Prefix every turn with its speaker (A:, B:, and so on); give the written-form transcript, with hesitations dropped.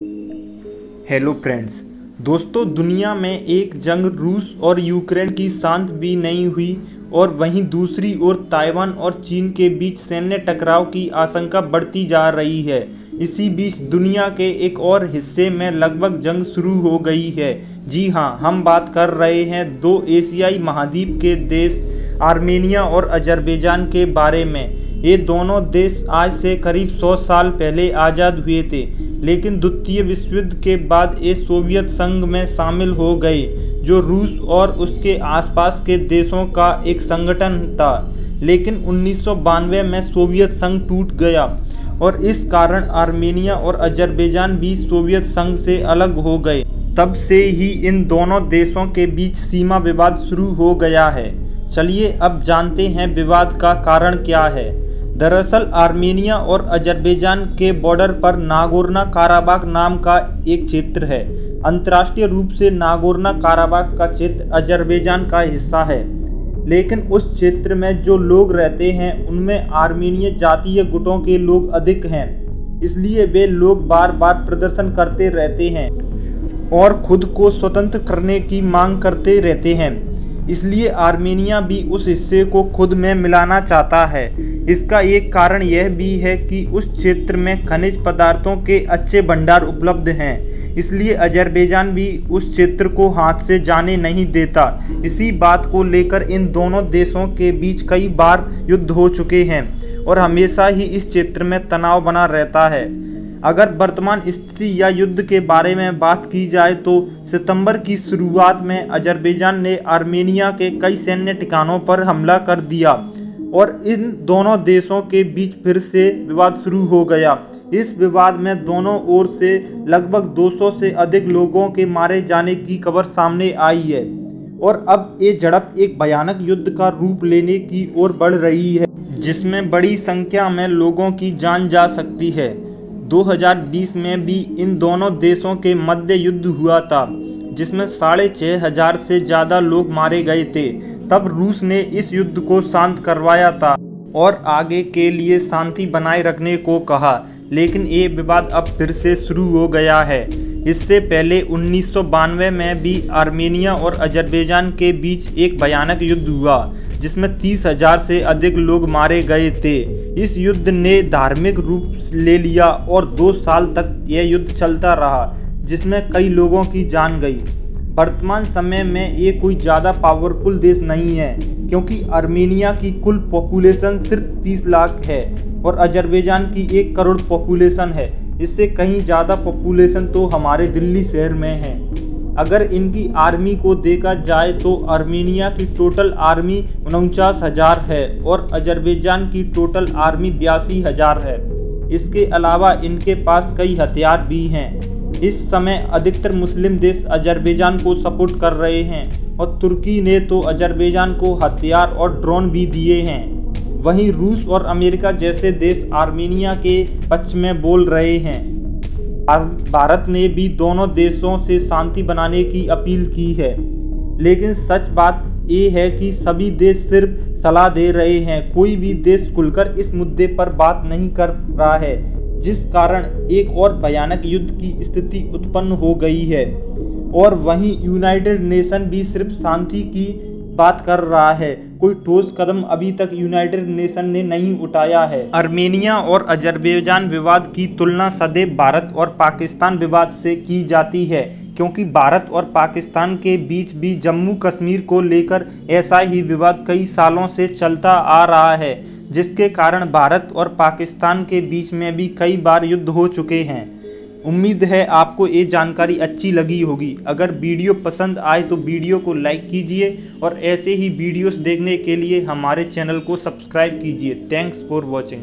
A: Hello friends. दोस्तों, दुनिया में एक जंग रूस और यूक्रेन की शांत भी नहीं हुई और वहीं दूसरी ओर ताइवान और चीन के बीच सैन्य टकराव की आशंका बढ़ती जा रही है। इसी बीच दुनिया के एक और हिस्से में लगभग जंग शुरू हो गई है। जी हाँ, हम बात कर रहे हैं दो एशियाई महाद्वीप के देश आर्मेनिया और अजरबैजान के बारे में। ये दोनों देश आज से करीब 100 साल पहले आज़ाद हुए थे, लेकिन द्वितीय विश्व युद्ध के बाद ये सोवियत संघ में शामिल हो गए, जो रूस और उसके आसपास के देशों का एक संगठन था। लेकिन 1992 में सोवियत संघ टूट गया और इस कारण आर्मेनिया और अजरबैजान भी सोवियत संघ से अलग हो गए। तब से ही इन दोनों देशों के बीच सीमा विवाद शुरू हो गया है। चलिए अब जानते हैं विवाद का कारण क्या है। दरअसल आर्मेनिया और अजरबैजान के बॉर्डर पर नागोर्नो काराबाख नाम का एक क्षेत्र है। अंतर्राष्ट्रीय रूप से नागोर्नो काराबाख का क्षेत्र अजरबैजान का हिस्सा है, लेकिन उस क्षेत्र में जो लोग रहते हैं उनमें आर्मेनिय जातीय गुटों के लोग अधिक हैं। इसलिए वे लोग बार बार प्रदर्शन करते रहते हैं और खुद को स्वतंत्र करने की मांग करते रहते हैं। इसलिए आर्मेनिया भी उस हिस्से को खुद में मिलाना चाहता है। इसका एक कारण यह भी है कि उस क्षेत्र में खनिज पदार्थों के अच्छे भंडार उपलब्ध हैं। इसलिए अजरबैजान भी उस क्षेत्र को हाथ से जाने नहीं देता। इसी बात को लेकर इन दोनों देशों के बीच कई बार युद्ध हो चुके हैं और हमेशा ही इस क्षेत्र में तनाव बना रहता है। अगर वर्तमान स्थिति या युद्ध के बारे में बात की जाए तो सितंबर की शुरुआत में अजरबैजान ने आर्मेनिया के कई सैन्य ठिकानों पर हमला कर दिया और इन दोनों देशों के बीच फिर से विवाद शुरू हो गया। इस विवाद में दोनों ओर से लगभग 200 से अधिक लोगों के मारे जाने की खबर सामने आई है और अब ये झड़प एक भयानक युद्ध का रूप लेने की ओर बढ़ रही है, जिसमें बड़ी संख्या में लोगों की जान जा सकती है। 2020 में भी इन दोनों देशों के मध्य युद्ध हुआ था, जिसमें 6500 से ज़्यादा लोग मारे गए थे। तब रूस ने इस युद्ध को शांत करवाया था और आगे के लिए शांति बनाए रखने को कहा, लेकिन ये विवाद अब फिर से शुरू हो गया है। इससे पहले 1992 में भी आर्मेनिया और अजरबैजान के बीच एक भयानक युद्ध हुआ, जिसमें 30,000 से अधिक लोग मारे गए थे। इस युद्ध ने धार्मिक रूप ले लिया और 2 साल तक यह युद्ध चलता रहा, जिसमें कई लोगों की जान गई। वर्तमान समय में ये कोई ज़्यादा पावरफुल देश नहीं है, क्योंकि आर्मेनिया की कुल पॉपुलेशन सिर्फ 30 लाख है और अजरबैजान की 1 करोड़ पॉपुलेशन है। इससे कहीं ज़्यादा पॉपुलेशन तो हमारे दिल्ली शहर में है। अगर इनकी आर्मी को देखा जाए तो आर्मेनिया की टोटल आर्मी 49,000 है और अजरबैजान की टोटल आर्मी 82,000 है। इसके अलावा इनके पास कई हथियार भी हैं। इस समय अधिकतर मुस्लिम देश अजरबैजान को सपोर्ट कर रहे हैं और तुर्की ने तो अजरबैजान को हथियार और ड्रोन भी दिए हैं। वहीं रूस और अमेरिका जैसे देश आर्मेनिया के पक्ष में बोल रहे हैं। भारत ने भी दोनों देशों से शांति बनाने की अपील की है, लेकिन सच बात ये है कि सभी देश सिर्फ सलाह दे रहे हैं। कोई भी देश खुलकर इस मुद्दे पर बात नहीं कर रहा है, जिस कारण एक और भयानक युद्ध की स्थिति उत्पन्न हो गई है। और वहीं यूनाइटेड नेशन भी सिर्फ शांति की बात कर रहा है। कोई ठोस कदम अभी तक यूनाइटेड नेशन ने नहीं उठाया है। आर्मेनिया और अजरबैजान विवाद की तुलना सदैव भारत और पाकिस्तान विवाद से की जाती है, क्योंकि भारत और पाकिस्तान के बीच भी जम्मू कश्मीर को लेकर ऐसा ही विवाद कई सालों से चलता आ रहा है, जिसके कारण भारत और पाकिस्तान के बीच में भी कई बार युद्ध हो चुके हैं। उम्मीद है आपको ये जानकारी अच्छी लगी होगी। अगर वीडियो पसंद आए तो वीडियो को लाइक कीजिए और ऐसे ही वीडियोस देखने के लिए हमारे चैनल को सब्सक्राइब कीजिए। Thanks for watching.